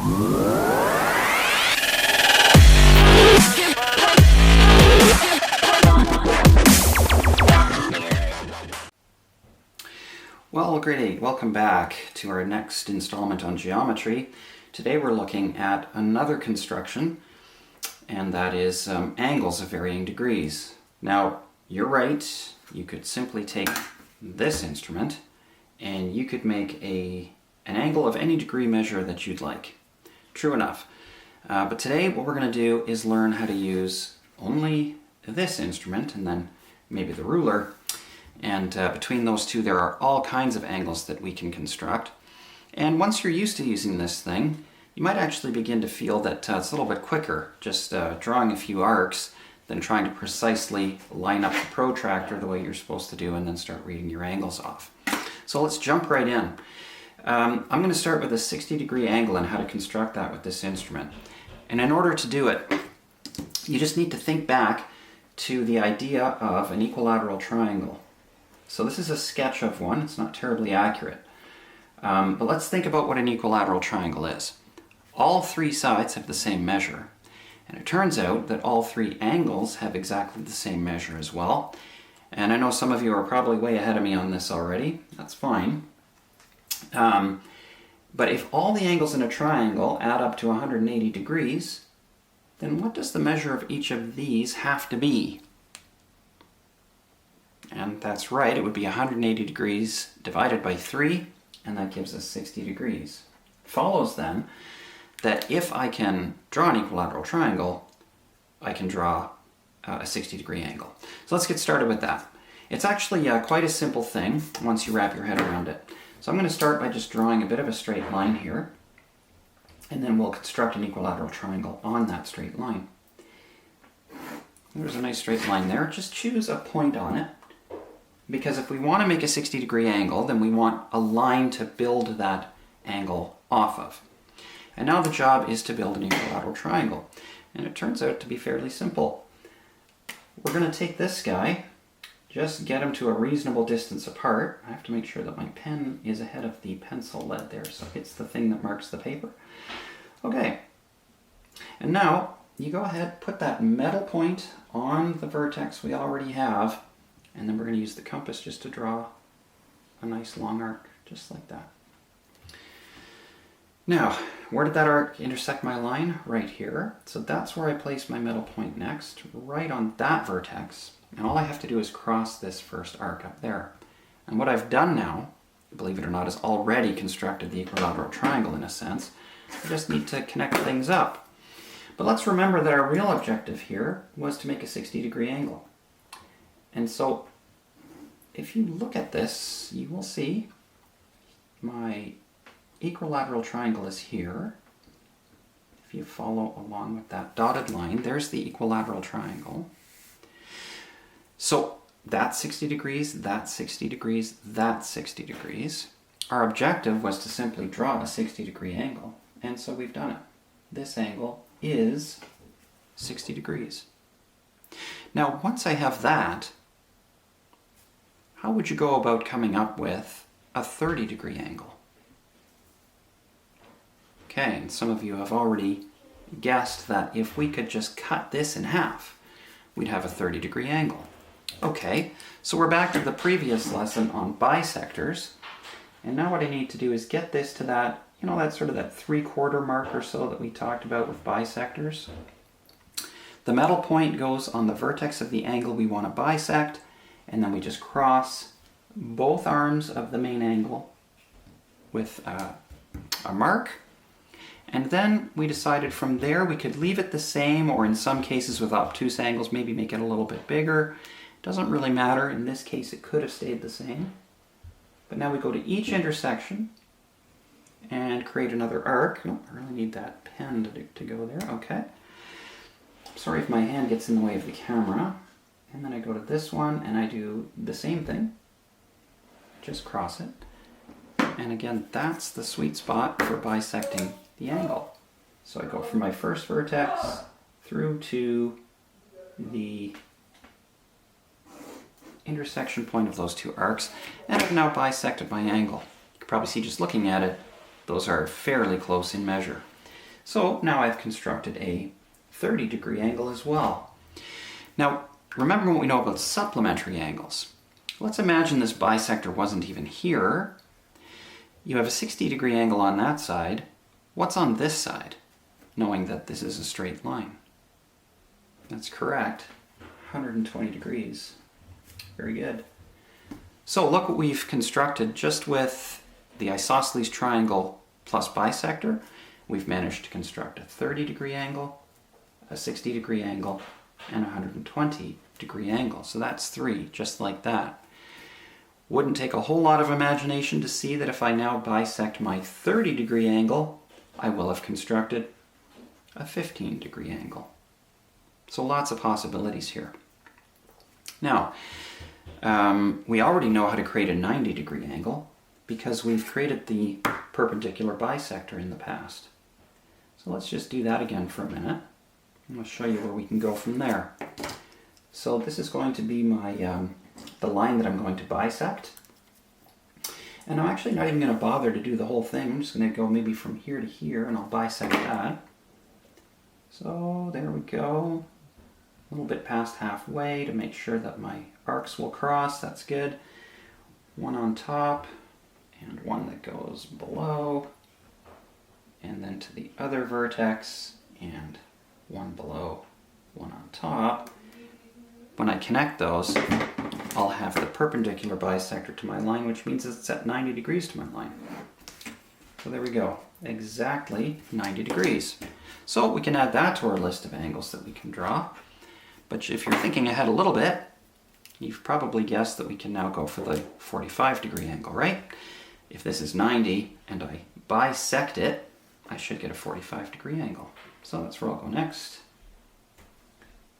Well, grade 8, welcome back to our next installment on geometry. Today we're looking at another construction, and that is angles of varying degrees. Now, you're right, you could simply take this instrument and you could make an angle of any degree measure that you'd like. True enough. But today what we're going to do is learn how to use only this instrument and then maybe the ruler. And between those two there are all kinds of angles that we can construct. And once you're used to using this thing, you might actually begin to feel that it's a little bit quicker just drawing a few arcs than trying to precisely line up the protractor the way you're supposed to do and then start reading your angles off. So let's jump right in. I'm going to start with a 60-degree angle and how to construct that with this instrument. And in order to do it, you just need to think back to the idea of an equilateral triangle. So this is a sketch of one, it's not terribly accurate. But let's think about what an equilateral triangle is. All three sides have the same measure. And it turns out that all three angles have exactly the same measure as well. And I know some of you are probably way ahead of me on this already. That's fine. But if all the angles in a triangle add up to 180 degrees, then what does the measure of each of these have to be? And that's right, it would be 180 degrees divided by 3, and that gives us 60 degrees. Follows then that if I can draw an equilateral triangle, I can draw a 60-degree angle. So let's get started with that. It's actually quite a simple thing once you wrap your head around it. So I'm going to start by just drawing a bit of a straight line here, and then we'll construct an equilateral triangle on that straight line. There's a nice straight line there. Just choose a point on it, because if we want to make a 60-degree angle, then we want a line to build that angle off of. And now the job is to build an equilateral triangle. And it turns out to be fairly simple. We're going to take this guy, just get him to a reasonable distance apart. I have to make sure that my pen is ahead of the pencil lead there, so it's the thing that marks the paper. Okay. And now, you go ahead, put that metal point on the vertex we already have, and then we're going to use the compass just to draw a nice long arc, just like that. Now, where did that arc intersect my line? Right here. So that's where I place my metal point next, right on that vertex. And all I have to do is cross this first arc up there. And what I've done now, believe it or not, is already constructed the equilateral triangle in a sense. I just need to connect things up. But let's remember that our real objective here was to make a 60-degree angle. And so, if you look at this, you will see my equilateral triangle is here. If you follow along with that dotted line, there's the equilateral triangle. So that's 60 degrees, that's 60 degrees, that's 60 degrees. Our objective was to simply draw a 60-degree angle, and so we've done it. This angle is 60 degrees. Now, once I have that, how would you go about coming up with a 30-degree angle? Okay, and some of you have already guessed that if we could just cut this in half, we'd have a 30-degree angle. Okay, so we're back to the previous lesson on bisectors, and now what I need to do is get this to that, that sort of that 3/4 mark or so that we talked about with bisectors. The metal point goes on the vertex of the angle we want to bisect, and then we just cross both arms of the main angle with a mark. And then we decided from there we could leave it the same, or in some cases with obtuse angles, maybe make it a little bit bigger. Doesn't really matter. In this case, it could have stayed the same. But now we go to each intersection and create another arc. Oh, I really need that pen to go there. Okay. Sorry if my hand gets in the way of the camera. And then I go to this one and I do the same thing. Just cross it. And again, that's the sweet spot for bisecting the angle. So I go from my first vertex through to the intersection point of those two arcs, and I've now bisected my angle. You can probably see just looking at it, those are fairly close in measure. So now I've constructed a 30-degree angle as well. Now, remember what we know about supplementary angles. Let's imagine this bisector wasn't even here. You have a 60-degree angle on that side. What's on this side, knowing that this is a straight line? That's correct, 120 degrees. Very good. So look what we've constructed just with the isosceles triangle plus bisector. We've managed to construct a 30-degree angle, a 60-degree angle, and a 120-degree angle. So that's 3, just like that. Wouldn't take a whole lot of imagination to see that if I now bisect my 30-degree angle, I will have constructed a 15-degree angle. So lots of possibilities here. Now, we already know how to create a 90-degree angle because we've created the perpendicular bisector in the past. So let's just do that again for a minute. I'm going to show you where we can go from there. So this is going to be my the line that I'm going to bisect. And I'm actually not even going to bother to do the whole thing. I'm just going to go maybe from here to here and I'll bisect that. So there we go. A little bit past halfway to make sure that my arcs will cross. That's good. One on top and one that goes below. And then to the other vertex and one below, one on top. When I connect those, I'll have the perpendicular bisector to my line, which means it's at 90 degrees to my line. So there we go, exactly 90 degrees. So we can add that to our list of angles that we can draw. But if you're thinking ahead a little bit, you've probably guessed that we can now go for the 45-degree angle, right? If this is 90 and I bisect it, I should get a 45-degree angle. So that's where I'll go next.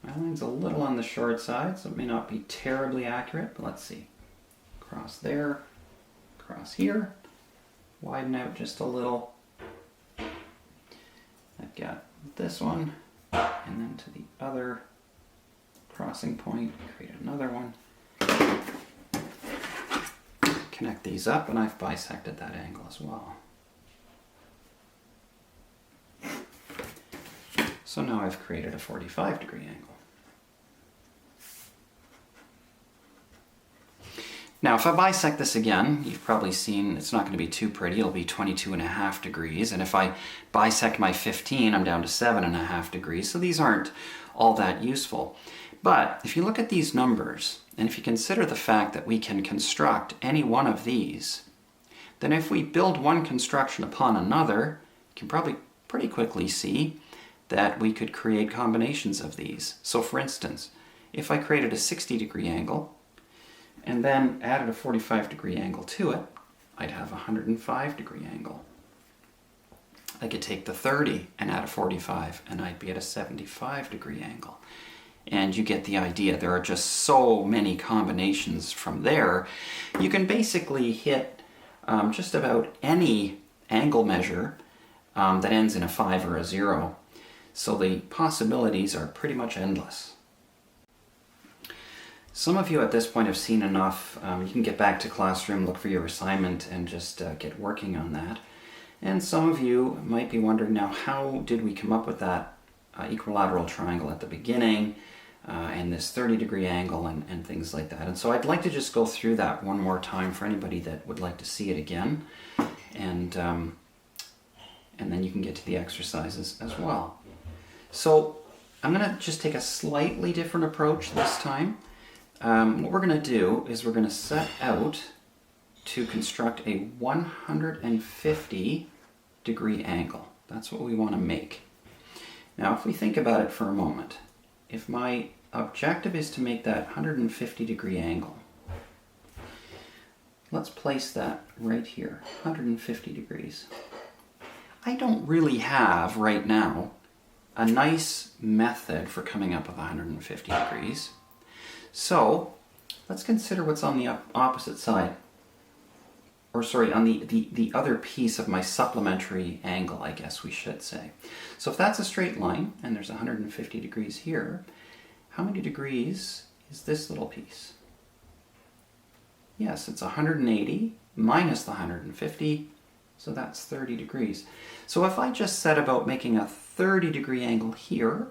My line's a little on the short side, so it may not be terribly accurate, but let's see. Cross there, cross here, widen out just a little. I've got this one, and then to the other crossing point, create another one. Connect these up, and I've bisected that angle as well. So now I've created a 45-degree angle. Now if I bisect this again, you've probably seen it's not going to be too pretty. It'll be 22.5 degrees. And if I bisect my 15, I'm down to 7.5 degrees. So these aren't all that useful. But if you look at these numbers, and if you consider the fact that we can construct any one of these, then if we build one construction upon another, you can probably pretty quickly see that we could create combinations of these. So for instance, if I created a 60-degree angle and then added a 45-degree angle to it, I'd have a 105-degree angle. I could take the 30 and add a 45 and I'd be at a 75-degree angle. And you get the idea. There are just so many combinations from there. You can basically hit just about any angle measure that ends in a 5 or a 0. So the possibilities are pretty much endless. Some of you at this point have seen enough. You can get back to classroom, look for your assignment, and just get working on that. And some of you might be wondering now, how did we come up with that equilateral triangle at the beginning and this 30-degree angle and things like that. And so I'd like to just go through that one more time for anybody that would like to see it again. And then you can get to the exercises as well. So I'm going to just take a slightly different approach this time. What we're going to do is we're going to set out to construct a 150-degree angle. That's what we want to make. Now, if we think about it for a moment, if my objective is to make that 150-degree angle, let's place that right here, 150 degrees. I don't really have, right now, a nice method for coming up with 150 degrees. So let's consider what's on the opposite side, or sorry, on the other piece of my supplementary angle, I guess we should say. So if that's a straight line, and there's 150 degrees here, how many degrees is this little piece? Yes, it's 180 minus the 150, So that's 30 degrees. So if I just set about making a 30-degree angle here,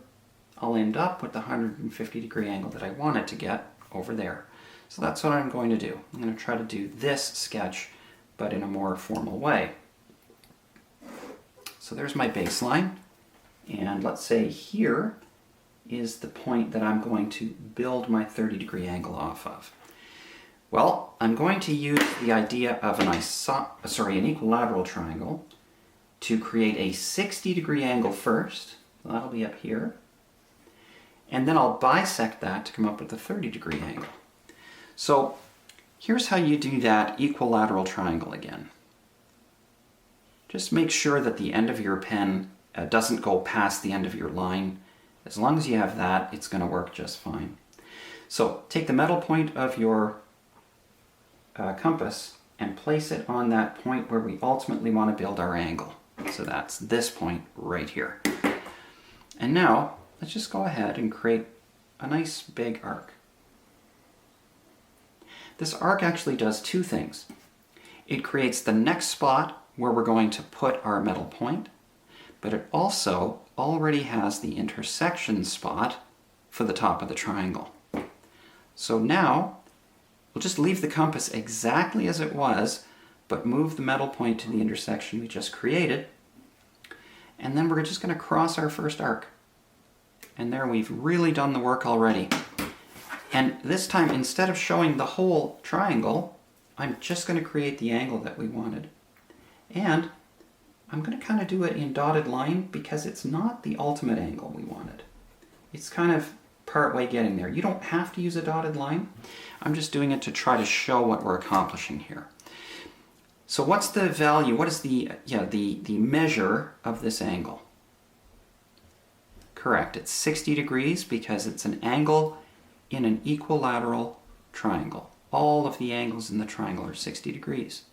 I'll end up with the 150-degree angle that I wanted to get over there. So that's what I'm going to do. I'm going to try to do this sketch, but in a more formal way. So there's my baseline, and let's say here is the point that I'm going to build my 30-degree angle off of. Well, I'm going to use the idea of an equilateral triangle to create a 60-degree angle first. So that'll be up here. And then I'll bisect that to come up with a 30-degree angle. So here's how you do that equilateral triangle again. Just make sure that the end of your pen doesn't go past the end of your line. As long as you have that, it's going to work just fine. So take the middle point of your compass and place it on that point where we ultimately want to build our angle. So that's this point right here. And now let's just go ahead and create a nice big arc. This arc actually does two things. It creates the next spot where we're going to put our middle point, but it also already has the intersection spot for the top of the triangle. So now we'll just leave the compass exactly as it was, but move the middle point to the intersection we just created. And then we're just going to cross our first arc. And there we've really done the work already. And this time, instead of showing the whole triangle, I'm just going to create the angle that we wanted. And I'm going to kind of do it in dotted line because it's not the ultimate angle we wanted. It's kind of part way getting there. You don't have to use a dotted line. I'm just doing it to try to show what we're accomplishing here. So what's the value? What is the measure of this angle? Correct. It's 60 degrees because it's an angle in an equilateral triangle. All of the angles in the triangle are 60 degrees.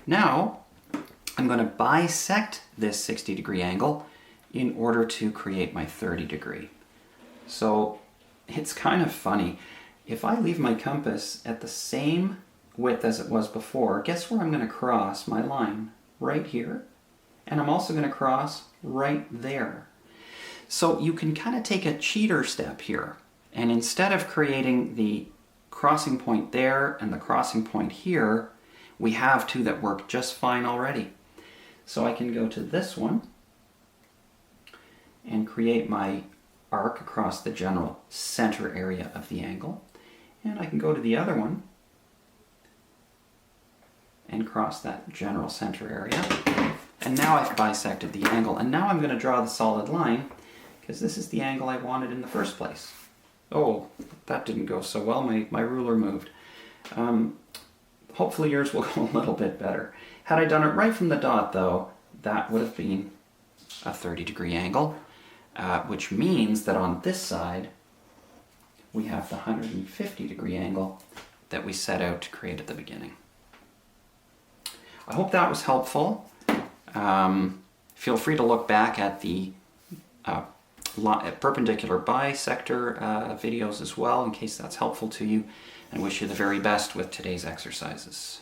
Now, I'm going to bisect this 60-degree angle in order to create my 30-degree. So it's kind of funny. If I leave my compass at the same width as it was before, guess where I'm going to cross my line? Right here. And I'm also going to cross right there. So you can kind of take a cheater step here. And instead of creating the crossing point there and the crossing point here, we have two that work just fine already. So I can go to this one and create my arc across the general center area of the angle. And I can go to the other one and cross that general center area. And now I've bisected the angle. And now I'm going to draw the solid line because this is the angle I wanted in the first place. Oh, that didn't go so well. My ruler moved. Hopefully yours will go a little bit better. Had I done it right from the dot, though, that would have been a 30-degree angle, which means that on this side, we have the 150-degree angle that we set out to create at the beginning. I hope that was helpful. Feel free to look back at the perpendicular bisector videos as well, in case that's helpful to you, and wish you the very best with today's exercises.